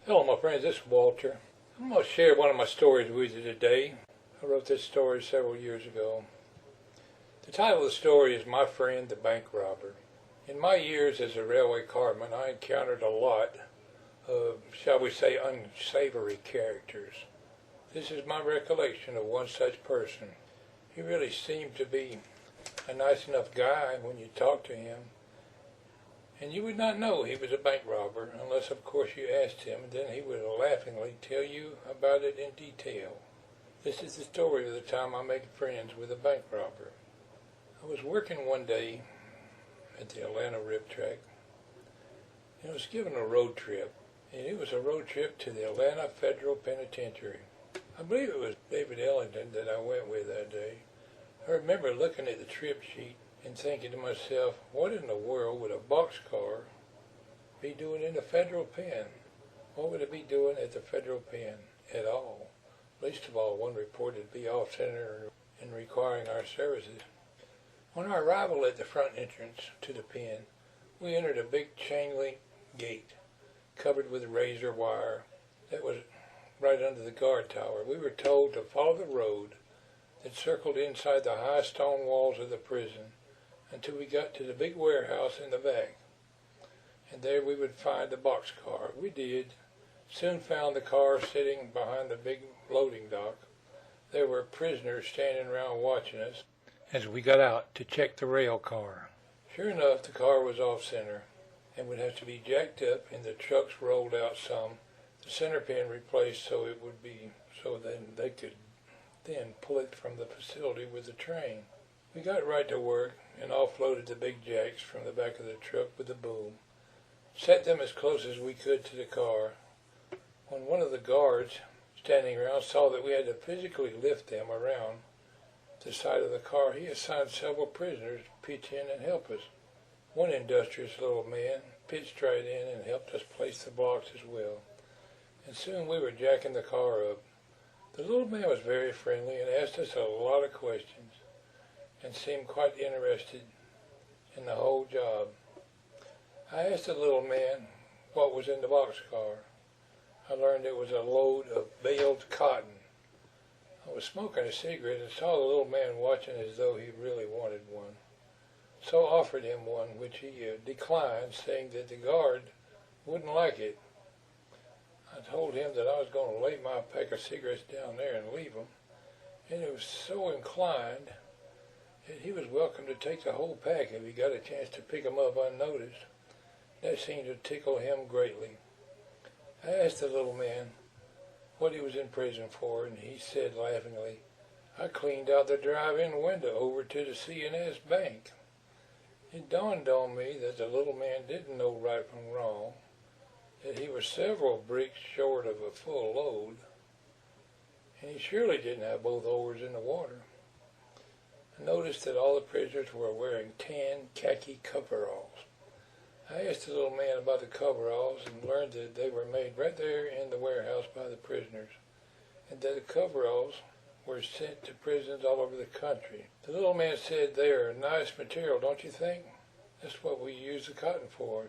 Hello my friends, this is Walter. I'm going to share one of my stories with you today. I wrote this story several years ago. The title of the story is My Friend the Bank Robber. In my years as a railway carman, I encountered a lot of, shall we say, unsavory characters. This is my recollection of one such person. He really seemed to be a nice enough guy when you talked to him. And you would not know he was a bank robber unless, of course, you asked him, and then he would laughingly tell you about it in detail. This is the story of the time I made friends with a bank robber. I was working one day at the Atlanta Rip Track, and I was given a road trip, and it was a road trip to the Atlanta Federal Penitentiary. I believe it was David Atlant that I went with that day. I remember looking at the trip sheet and thinking to myself, what in the world would a boxcar be doing in the federal pen? What would it be doing at the federal pen at all? Least of all, one reported to be off-center and requiring our services. On our arrival at the front entrance to the pen, we entered a big chain-link gate covered with razor wire that was right under the guard tower. We were told to follow the road that circled inside the high stone walls of the prison until we got to the big warehouse in the back, and there we would find the boxcar. We did. Soon found the car sitting behind the big loading dock. There were prisoners standing around watching us as we got out to check the rail car. Sure enough, the car was off-center and would have to be jacked up and the trucks rolled out some, the center pin replaced so then they could then pull it from the facility with the train. We got right to work and offloaded the big jacks from the back of the truck with a boom. Set them as close as we could to the car. When one of the guards standing around saw that we had to physically lift them around the side of the car, he assigned several prisoners to pitch in and help us. One industrious little man pitched right in and helped us place the blocks as well. And soon we were jacking the car up. The little man was very friendly and asked us a lot of questions and seemed quite interested in the whole job. I asked the little man what was in the boxcar. I learned it was a load of baled cotton. I was smoking a cigarette and saw the little man watching as though he really wanted one. So I offered him one, which he declined, saying that the guard wouldn't like it. I told him that I was going to lay my pack of cigarettes down there and leave them, and he was so inclined that he was welcome to take the whole pack if he got a chance to pick them up unnoticed. That seemed to tickle him greatly. I asked the little man what he was in prison for, and he said laughingly, I cleaned out the drive-in window over to the C&S Bank. It dawned on me that the little man didn't know right from wrong, that he was several bricks short of a full load, and he surely didn't have both oars in the water. I noticed that all the prisoners were wearing tan khaki coveralls. I asked the little man about the coveralls and learned that they were made right there in the warehouse by the prisoners, and that the coveralls were sent to prisons all over the country. The little man said, they are nice material, don't you think? That's what we use the cotton for.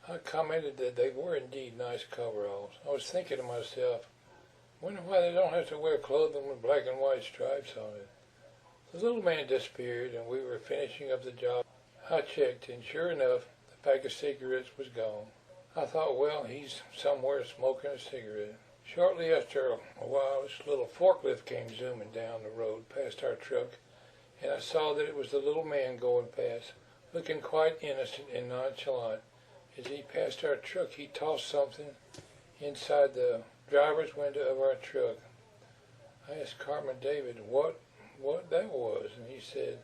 I commented that they were indeed nice coveralls. I was thinking to myself, wonder why they don't have to wear clothing with black and white stripes on it. The little man disappeared and we were finishing up the job. I checked and sure enough, the pack of cigarettes was gone. I thought, well, he's somewhere smoking a cigarette. Shortly after a while, this little forklift came zooming down the road past our truck, and I saw that it was the little man going past, looking quite innocent and nonchalant. As he passed our truck, he tossed something inside the driver's window of our truck. I asked Carman David what that was, and he said,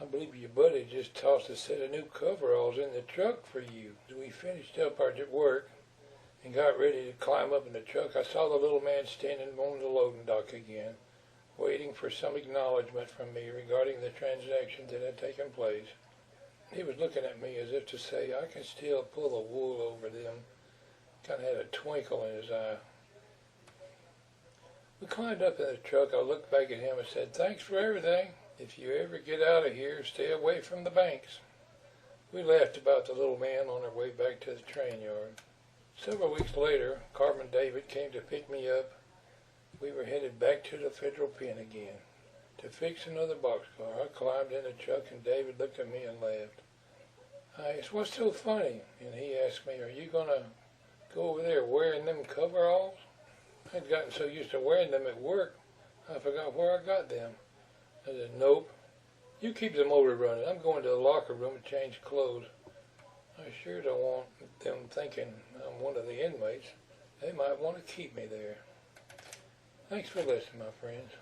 I believe your buddy just tossed a set of new coveralls in the truck for you. As we finished up our work and got ready to climb up in the truck, I saw the little man standing on the loading dock again, waiting for some acknowledgement from me regarding the transaction that had taken place. He was looking at me as if to say, I can still pull the wool over them. Kind of had a twinkle in his eye. We climbed up in the truck. I looked back at him and said, thanks for everything. If you ever get out of here, stay away from the banks. We laughed about the little man on our way back to the train yard. Several weeks later, Carman David came to pick me up. We were headed back to the federal pen again to fix another boxcar. I climbed in the truck and David looked at me and laughed. I asked, "What's so funny?" And he asked me, "Are you going to go over there wearing them coveralls?" I'd gotten so used to wearing them at work, I forgot where I got them. I said, "Nope. You keep the motor running. I'm going to the locker room to change clothes." I sure don't want them thinking I'm one of the inmates. They might want to keep me there. Thanks for listening, my friends.